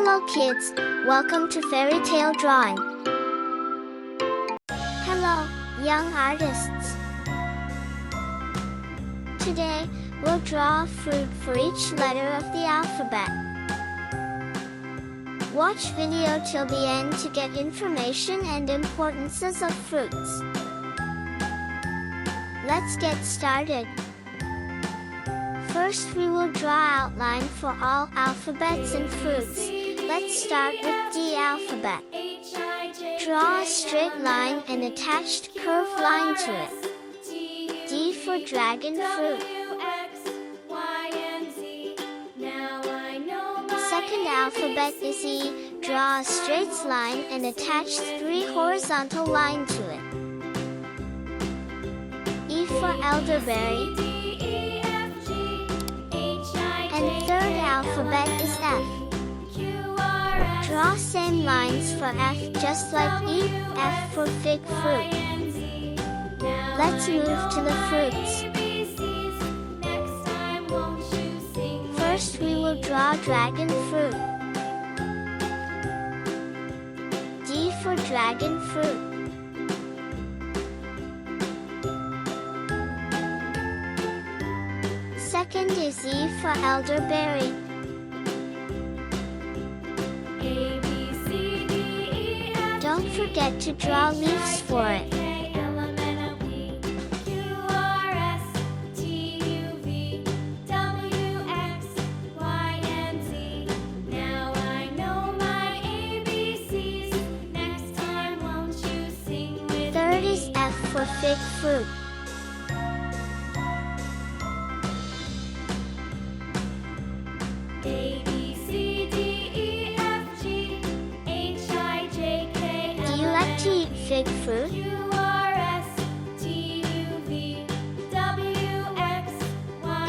Hello kids, welcome to Fairy Tale Drawing. Hello, young artists. Today, we'll draw a fruit for each letter of the alphabet. Watch video till the end to get information and importances of fruits. Let's get started. First, we will draw outline for all alphabets and fruits. Let's start with D alphabet. Draw a straight line and attached curved line to it. D for dragon fruit. Second alphabet is E. Draw a straight line and attach 3 horizontal lines to it. E for elderberry. And third alphabet is F. Draw same lines for F just like E, F for fig fruit. Let's move to the fruits. First we will draw dragon fruit. D for dragon fruit. Second is E for elderberry. Don't forget to draw leaves for it. Third is F for fig fruit. Do you like to eat fig fruit?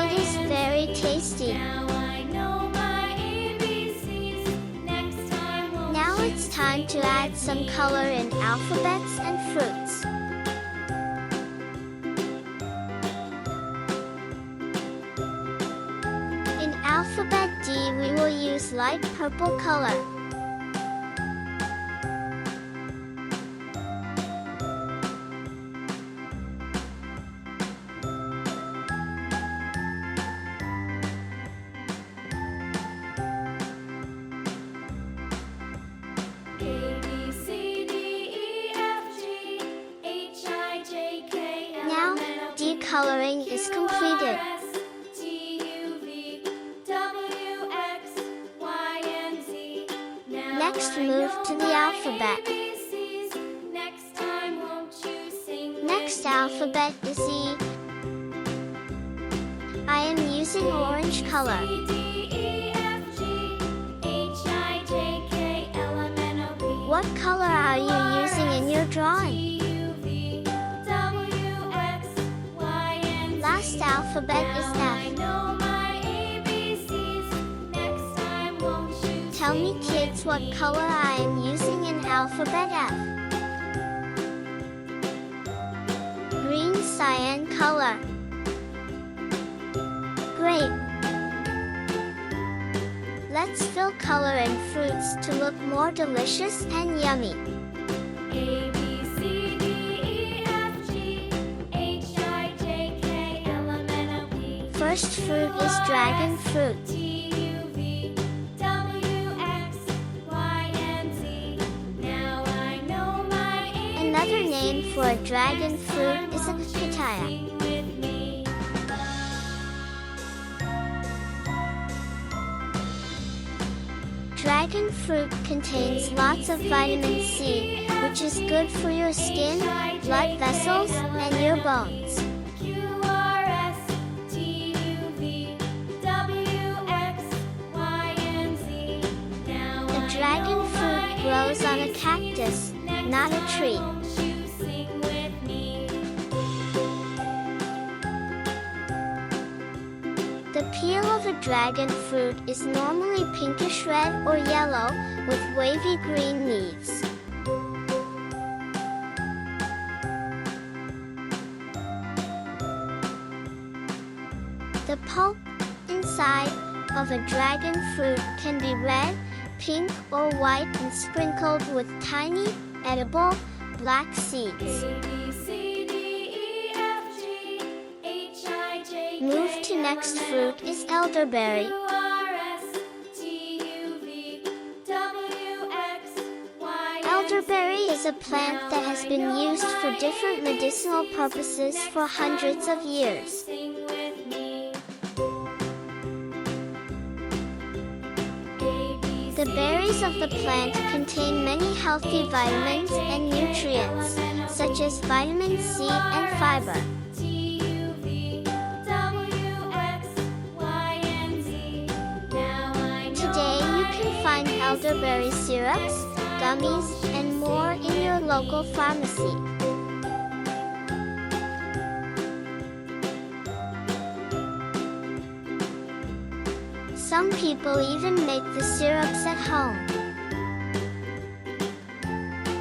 It is very tasty. Now it's time to add some color in alphabets and fruits. In alphabet D, we will use light purple color. Now, decoloring is completed. Next, move to the alphabet. Next alphabet is E. I am using orange color. What color are you using in your drawing? Last alphabet is F. Tell me kids what color I am using in alphabet F. Green cyan color. Great! Let's fill color and fruits to look more delicious and yummy. First fruit is dragon fruit. Another name for a dragon fruit is a pitaya. Dragon fruit contains lots of vitamin C, which is good for your skin, blood vessels, and your bones. Dragon fruit grows on a cactus, not a tree. The peel of a dragon fruit is normally pinkish red or yellow, with wavy green leaves. The pulp inside of a dragon fruit can be red, pink or white and sprinkled with tiny, edible, black seeds. Move to next fruit is elderberry. Elderberry is a plant that has been used for different medicinal purposes for hundreds of years. The berries of the plant contain many healthy vitamins and nutrients, such as vitamin C and fiber. Today you can find elderberry syrups, gummies, and more in your local pharmacy. Some people even make the syrups at home.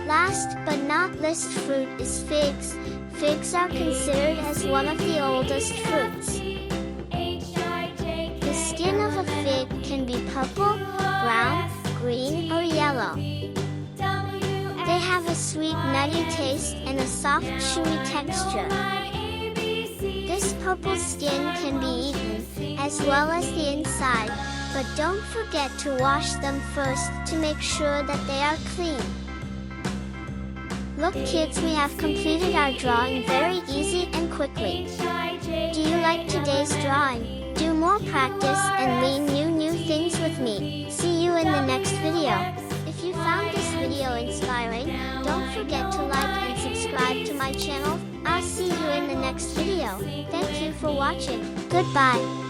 Last but not least fruit is figs. Figs are considered as one of the oldest fruits. The skin of a fig can be purple, brown, green, or yellow. They have a sweet, nutty taste and a soft, chewy texture. This purple skin can be eaten, as well as the inside, but don't forget to wash them first to make sure that they are clean. Look kids, we have completed our drawing very easy and quickly. Do you like today's drawing? Do more practice and learn new things with me. See you in the next video. If you found this video inspiring, don't forget to like and subscribe to my channel. I'll see you in the next video. Thank you for watching. Goodbye.